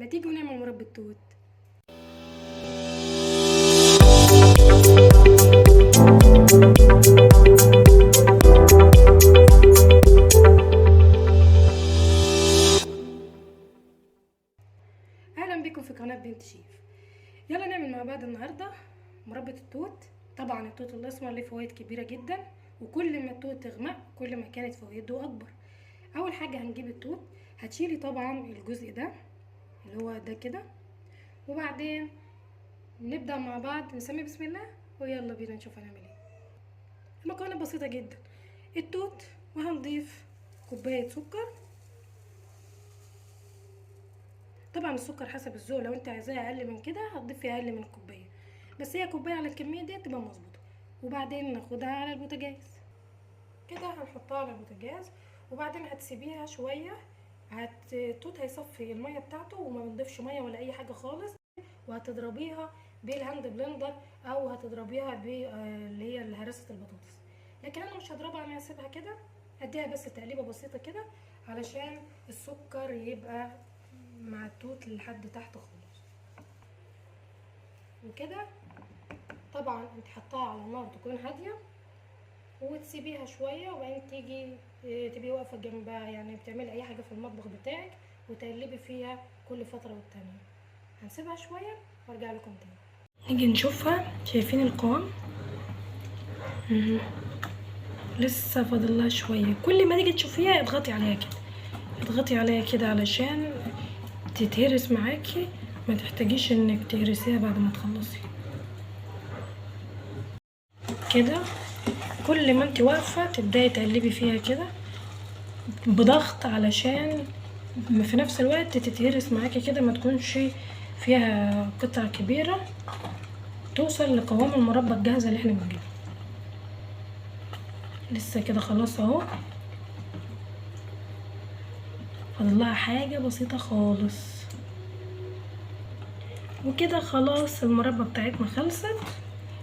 ما تيجوا نعمل مربى توت. اهلا بكم في قناه بنت شيف. يلا نعمل مع بعض النهارده مربى التوت. طبعا التوت الاسمر ليه فوائد كبيره جدا، وكل ما التوت تغمق كل ما كانت فوائده اكبر. اول حاجه هنجيب التوت، هتشيلي طبعا الجزء ده اللي هو ده كده، وبعدين نبدا مع بعض نسمي بسم الله ويلا بينا نشوف هنعمل ايه. المكونات بسيطه جدا، التوت، وهنضيف كوبايه سكر. طبعا السكر حسب الذوق، لو انت عايزاها اقل من كده هتضيفي اقل من الكوبايه، بس هي كوبايه على الكميه دي تبقى مظبوطه. وبعدين ناخدها على البوتاجاز كده، هنحطها على البوتاجاز وبعدين هتسيبيها شويه. التوت هيصفي الميه بتاعته وما بنضيفش ميه ولا اي حاجه خالص، وهتضربيها بالهاند بلندر او هتضربيها اللي هي هرسه البطاطس. لكن انا مش هضربها، انا هسيبها كده، هديها بس تقليبه بسيطه كده علشان السكر يبقى مع التوت لحد تحت خالص. وكده طبعا انت حطاها على نار تكون هاديه وتسيبيها شويه، وبعدين تيجي تبقي واقفه جنبها، يعني بتعملي اي حاجه في المطبخ بتاعك وتقلبي فيها كل فتره والتانيه. هنسيبها شويه وارجع لكم تاني. نيجي نشوفها، شايفين القوام؟ لسه فاضل لها شويه. كل ما تيجي تشوفيها اضغطي عليها كده، اضغطي عليها كده علشان تتهرس معاكي، ما تحتاجيش انك تهرسيها بعد ما تخلصي كده. كل ما انت واقفه تبداي تقلبي فيها كده بضغط علشان في نفس الوقت تتهرس معاكي كده، ما تكونش فيها قطع كبيره، توصل لقوام المربى الجاهزه اللي احنا بنجيبها. لسه كده خلاص اهو، فاضل لها حاجه بسيطه خالص وكده خلاص المربى بتاعتنا خلصت.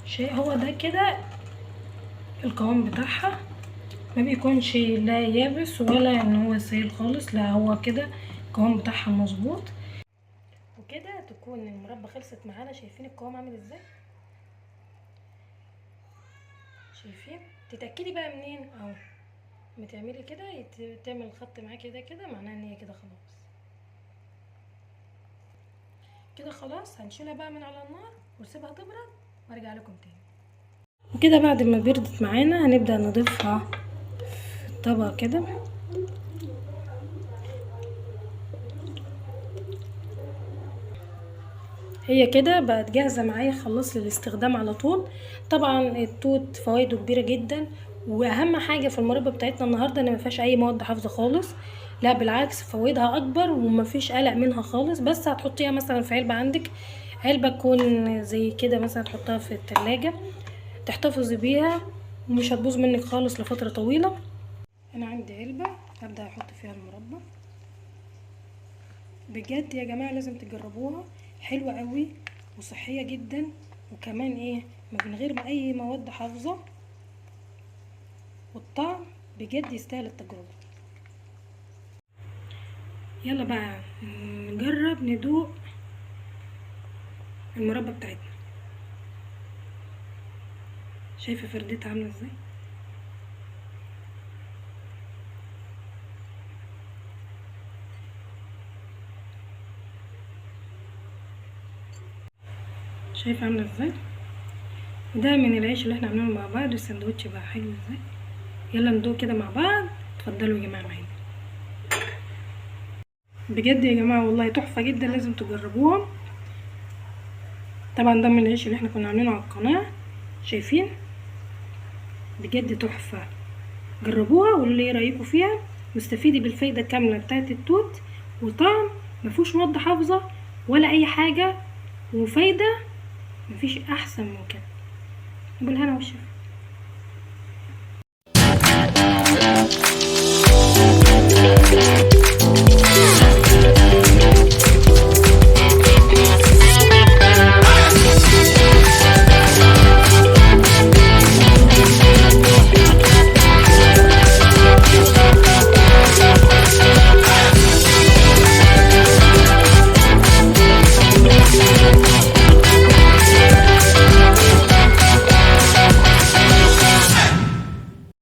شيء هو ده كده القوام بتاعها، ما بيكونش لا يابس ولا ان هو سائل خالص، لا هو كده القوام بتاعها مظبوط. وكده تكون المربى خلصت معانا. شايفين القوام عامل ازاي؟ شايفين؟ تتاكدي بقى منين؟ اهو ما تعملي كده، تعمل خط معاكي ده كده معناه ان هي كده خلاص. كده خلاص هنشيلها بقى من على النار ونسيبها تبرد وارجع لكم تاني. وكده بعد ما بردت معانا هنبدأ نضيفها في الطبق كده. هي كده بقت جاهزة معايا، خلص للاستخدام على طول. طبعا التوت فوائده كبيرة جدا، واهم حاجة في المربى بتاعتنا النهاردة ان مفيهاش اي مواد حافظة خالص، لا بالعكس فوائدها اكبر ومفيش قلق منها خالص. بس هتحطيها مثلا في علبة عندك، علبة تكون زي كده مثلا تحطها في التلاجة تحتفظي بيها ومش هتبوظ منك خالص لفترة طويلة. انا عندي علبة هبدأ احط فيها المربى. بجد يا جماعة لازم تجربوها، حلوة قوي وصحية جدا، وكمان ايه من غير اي مواد حافظة، والطعم بجد يستاهل التجربة. يلا بقى نجرب ندوق المربى بتاعتنا. شايفة فردتها عاملة ازاي؟ شايفة عاملة ازاي؟ وده من العيش اللي احنا عاملينه مع بعض، والسندوتش بقى حلو ازاي. يلا ندوق كده مع بعض. اتفضلوا يا جماعة معانا. بجد يا جماعة والله تحفة جدا، لازم تجربوها. طبعا ده من العيش اللي احنا كنا عاملينه على القناة. شايفين؟ بجد تحفة، جربوها وقولوا لي ايه رايكم فيها، واستفيدي بالفايدة الكاملة بتاعت التوت، وطعم مفيهوش مواد حافظة ولا اي حاجة، وفايدة مفيش احسن من كده. بالهنا والشفا.